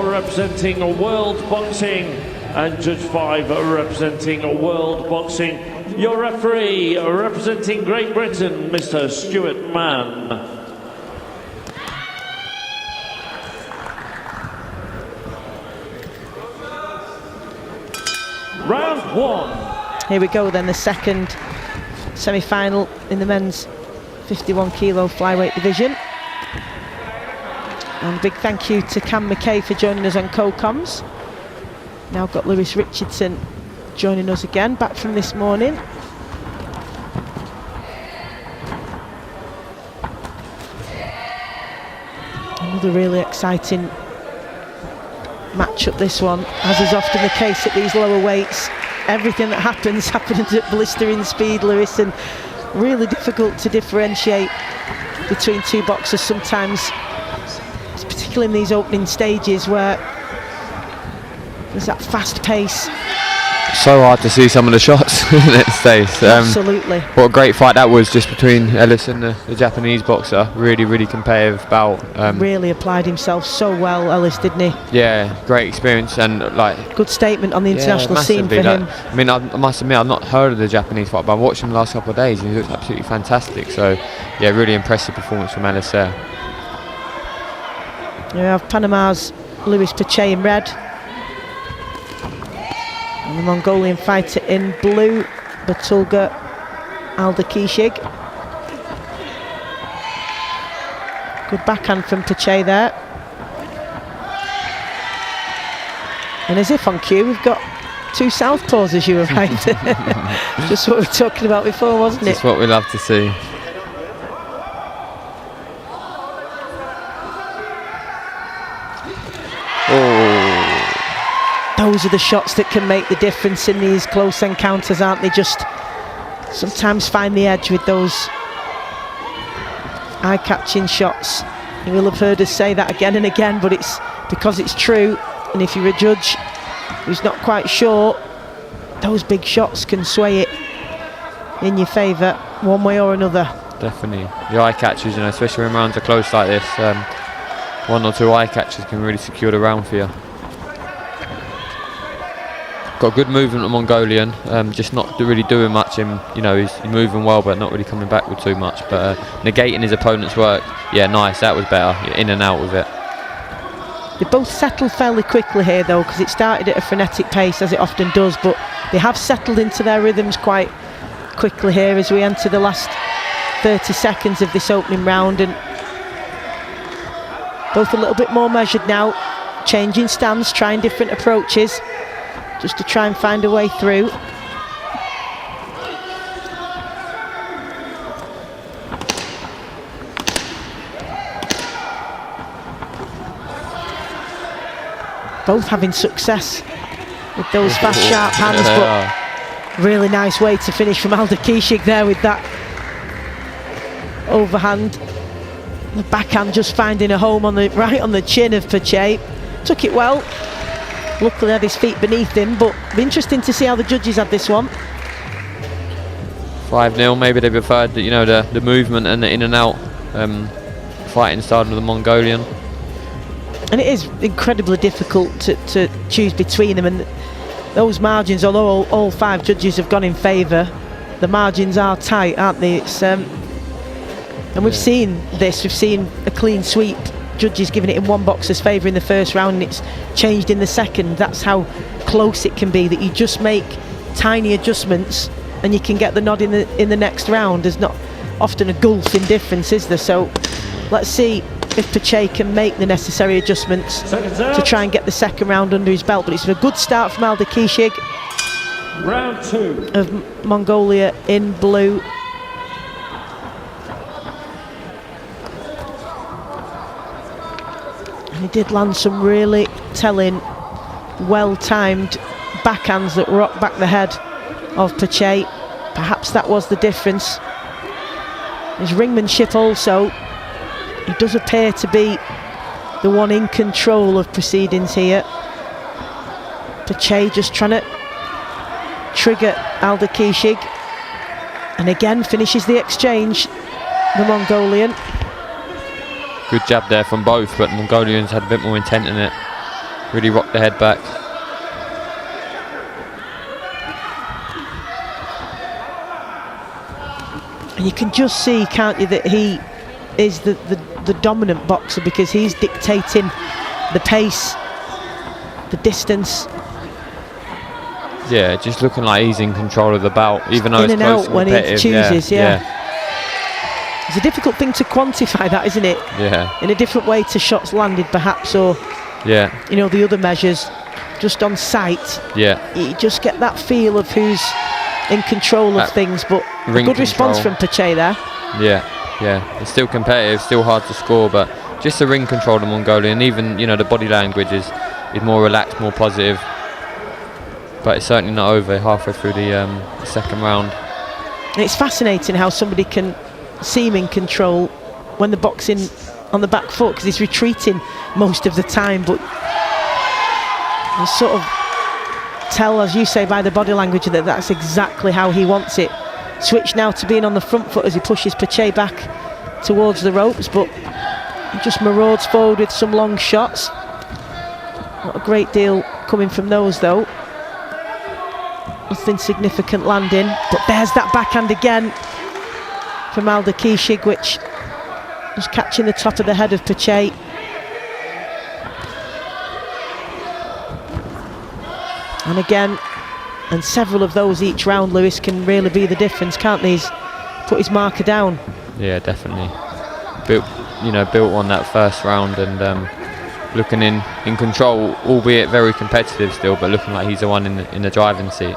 4 representing World Boxing and Judge 5 representing World Boxing. Your referee representing Great Britain, Mr. Stuart Mann. Round 1. Here we go then, the second semi-final in the men's 51 kilo flyweight division. And big thank you to Cam McKay for joining us on co-coms. Now got Lewis Richardson joining us again, back from this morning. Another really exciting matchup, this one, as is often the case at these lower weights. Everything that happens at blistering speed, Lewis, and really difficult to differentiate between two boxers sometimes, particularly in these opening stages where there's that fast pace. So hard to see some of the shots in that stage. Absolutely. What a great fight that was, just between Ellis and the Japanese boxer. Really competitive bout. Really applied himself so well, Ellis, didn't he? Yeah, great experience, and like good statement on the international scene for him. I mean, I must admit, I've not heard of the Japanese fight, but I've watched him the last couple of days and he looks absolutely fantastic. So yeah, really impressive performance from Ellis there. You have Panama's Lewis Pachay in red, and the Mongolian fighter in blue, Battulga Aldarkhishig. Good backhand from Pachay there. And as if on cue, we've got two southpaws as you arrived. Just what we were talking about before, wasn't it? That's what we love to see. Those are the shots that can make the difference in these close encounters, aren't they? Just sometimes find the edge with those eye-catching shots. You will have heard us say that again and again, but it's because it's true. And if you're a judge who's not quite sure, those big shots can sway it in your favour one way or another. Definitely. The eye catchers, you know, especially when rounds are close like this, one or two eye catchers can really secure the round for you. Got good movement of Mongolian, just not really doing much. You know, he's moving well, but not really coming backward too much. But negating his opponent's work, yeah, nice. That was better. You're in and out with it. They both settled fairly quickly here, though, because it started at a frenetic pace, as it often does. But they have settled into their rhythms quite quickly here as we enter the last 30 seconds of this opening round, and both a little bit more measured now, changing stance, trying different approaches, just to try and find a way through. Both having success with those fast, sharp hands, but really nice way to finish from Aldarkhishig there with that overhand. The backhand just finding a home on the right on the chin of Pachay. Took it well. Luckily had his feet beneath him, but it'll be interesting to see how the judges had this one. 5-0, maybe they preferred the, you know, the movement and the in and out fighting style of the Mongolian. And it is incredibly difficult to choose between them, and those margins, although all 5 judges have gone in favour, the margins are tight, aren't they? It's and we've seen this, we've seen a clean sweep, judges giving it in one boxer's favour in the first round, and it's changed in the second. That's how close it can be, that you just make tiny adjustments and you can get the nod in the next round. There's not often a gulf in difference, is there? So let's see if Pachay can make the necessary adjustments to try and get the second round under his belt. But it's a good start from Aldarkhishig. Round 2 of Mongolia in blue. And he did land some really telling, well-timed backhands that rocked back the head of Pachay. Perhaps that was the difference. His ringmanship also. He does appear to be the one in control of proceedings here. Pachay just trying to trigger Aldarkhishig, and again finishes the exchange, the Mongolian. Good jab there from both, but Mongolians had a bit more intent in it. really rocked the head back. And you can just see, can't you, that he is the dominant boxer, because he's dictating the pace, the distance. Yeah, just looking like he's in control of the bout, even though in it's and close out and when he competitive. chooses. Yeah. It's a difficult thing to quantify, that, isn't it? Yeah. In a different way to shots landed, perhaps, or Yeah. you know, the other measures. Just on sight, Yeah. you just get that feel of who's in control of things. But a ring good response control. from Pachay there. Yeah, yeah. It's still competitive, still hard to score, but just the ring control of the Mongolian, even, you know, the body language is more relaxed, more positive. But it's certainly not over halfway through the second round. It's fascinating how somebody can seem in control when they're boxing on the back foot, because he's retreating most of the time, but you sort of tell, as you say, by the body language, that that's exactly how he wants it. Switch now to being on the front foot as he pushes Pachay back towards the ropes, but he just marauds forward with some long shots. Not a great deal coming from those, though. Nothing significant landing, but there's that backhand again from Aldarkhishig, which was catching the top of the head of Pachay. And again, and several of those each round, Lewis, can really be the difference, can't they? He's put his marker down. Yeah, definitely. Built on that first round, and looking in control, albeit very competitive still, but looking like he's the one in the driving seat.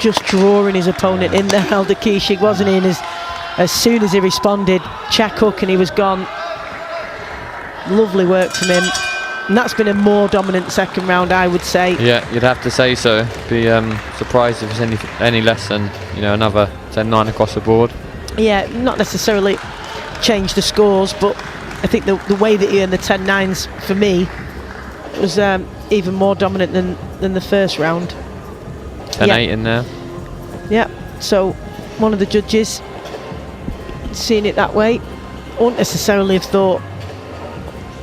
Just drawing his opponent in there, Aldarkhishig, wasn't he? And as soon as he responded, check hook, and he was gone. Lovely work from him. And that's been a more dominant second round, I would say. Yeah, you'd have to say so. Be surprised if it's any less than, you know, another 10-9 across the board. Yeah, not necessarily change the scores, but I think the way that he earned the 10-9s, for me, was even more dominant than the first round. 10-8 in there. Yeah, so one of the judges seeing it that way. Wouldn't necessarily have thought,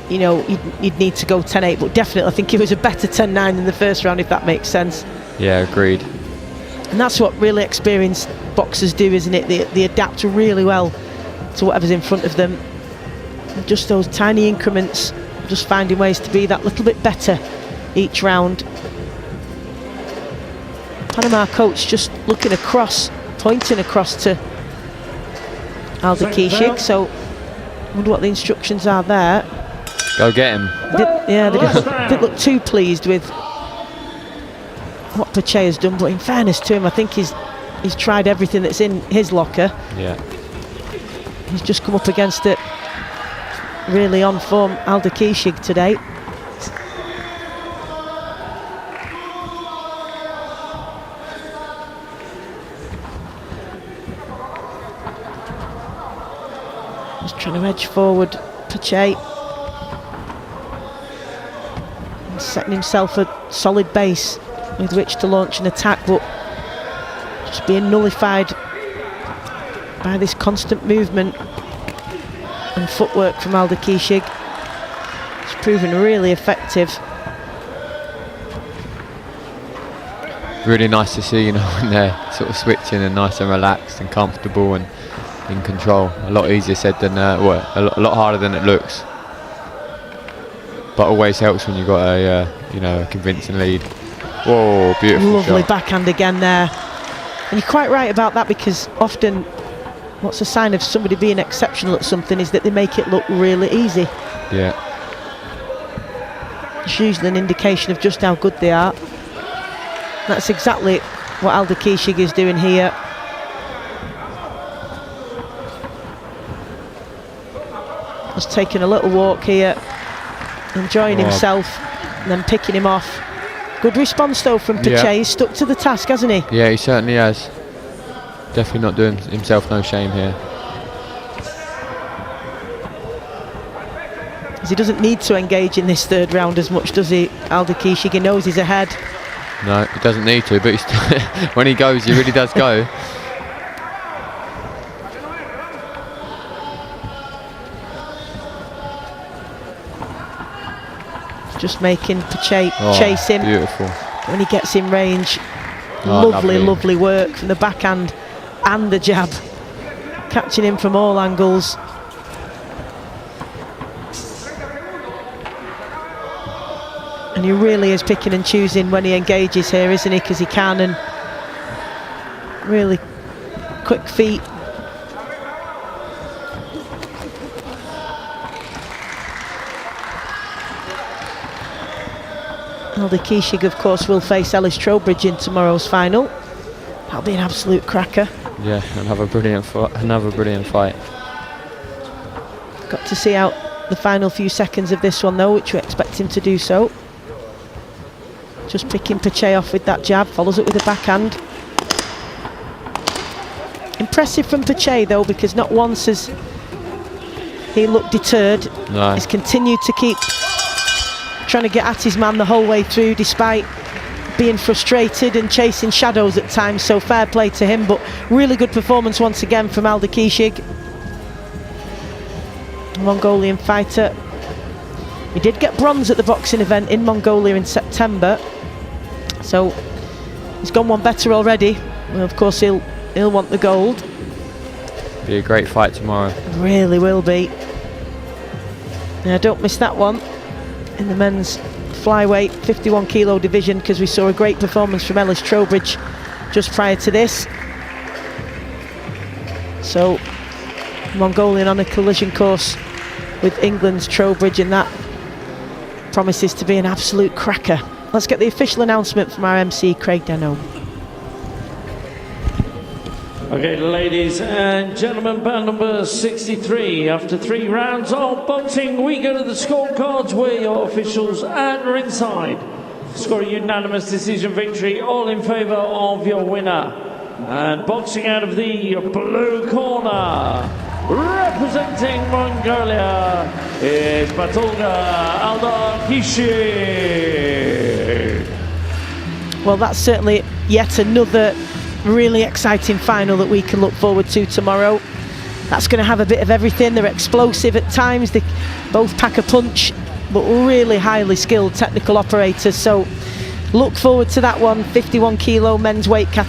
you know, you'd need to go 10-8, but definitely I think it was a better 10-9 than the first round, if that makes sense. Yeah, agreed. And that's what really experienced boxers do, isn't it? They adapt really well to whatever's in front of them. And just those tiny increments, just finding ways to be that little bit better each round. Panama coach just looking across, pointing across to Aldarkhishig, so I wonder what the instructions are there. Go get him. They didn't look too pleased with what Pachay has done, but in fairness to him, I think he's tried everything that's in his locker. Yeah. He's just come up against it really on form Aldarkhishig today. Just trying to edge forward Pachay, and setting himself a solid base with which to launch an attack, but just being nullified by this constant movement and footwork from Aldarkhishig. It's proven really effective. Really nice to see, you know, when they're sort of switching and nice and relaxed and comfortable and in control. A lot easier said than, a lot harder than it looks. But always helps when you've got a convincing lead. Whoa, beautiful Lovely shot. backhand again there. And you're quite right about that, because often what's a sign of somebody being exceptional at something is that they make it look really easy. Yeah. It's usually an indication of just how good they are. That's exactly what Aldarkhishig is doing here. Just taking a little walk here, enjoying himself, and then picking him off. Good response though from Pachay. Yeah. He's stuck to the task, hasn't he? Yeah, he certainly has. Definitely not doing himself no shame here. He doesn't need to engage in this third round as much, does he, Aldarkhishig? He knows he's ahead. No, he doesn't need to, but when he goes, he really does go. Just making Pachay chase him. Beautiful. When he gets in range, lovely work from the backhand and the jab, catching him from all angles. And he really is picking and choosing when he engages here, isn't he? Because he can, and really quick feet. Aldarkhishig, of course, will face Ellis Trowbridge in tomorrow's final. That'll be an absolute cracker. Yeah, another brilliant fight. Got to see out the final few seconds of this one, though, which we expect him to do so. Just picking Pachay off with that jab, follows it with a backhand. Impressive from Pachay, though, because not once has he looked deterred. No. He's continued to keep trying to get at his man the whole way through, despite being frustrated and chasing shadows at times, so fair play to him, but really good performance once again from Aldarkhishig. Mongolian fighter. He did get bronze at the boxing event in Mongolia in September, so he's gone one better already. Well, of course he'll want the gold. Be a great fight tomorrow. Really will be. Now don't miss that one in the men's flyweight 51 kilo division, because we saw a great performance from Ellis Trowbridge just prior to this. So Mongolian on a collision course with England's Trowbridge, and that promises to be an absolute cracker. Let's get the official announcement from our MC, Craig Denholm. Okay, ladies and gentlemen, bout number 63. After 3 rounds of boxing, we go to the scorecards where your officials at ringside score a unanimous decision victory, all in favour of your winner. And boxing out of the blue corner, representing Mongolia, is Battulga Aldarkhishig. Well, that's certainly yet another really exciting final that we can look forward to tomorrow. That's going to have a bit of everything. They're explosive at times, they both pack a punch, but really highly skilled technical operators. So look forward to that one. 51 kilo men's weight category.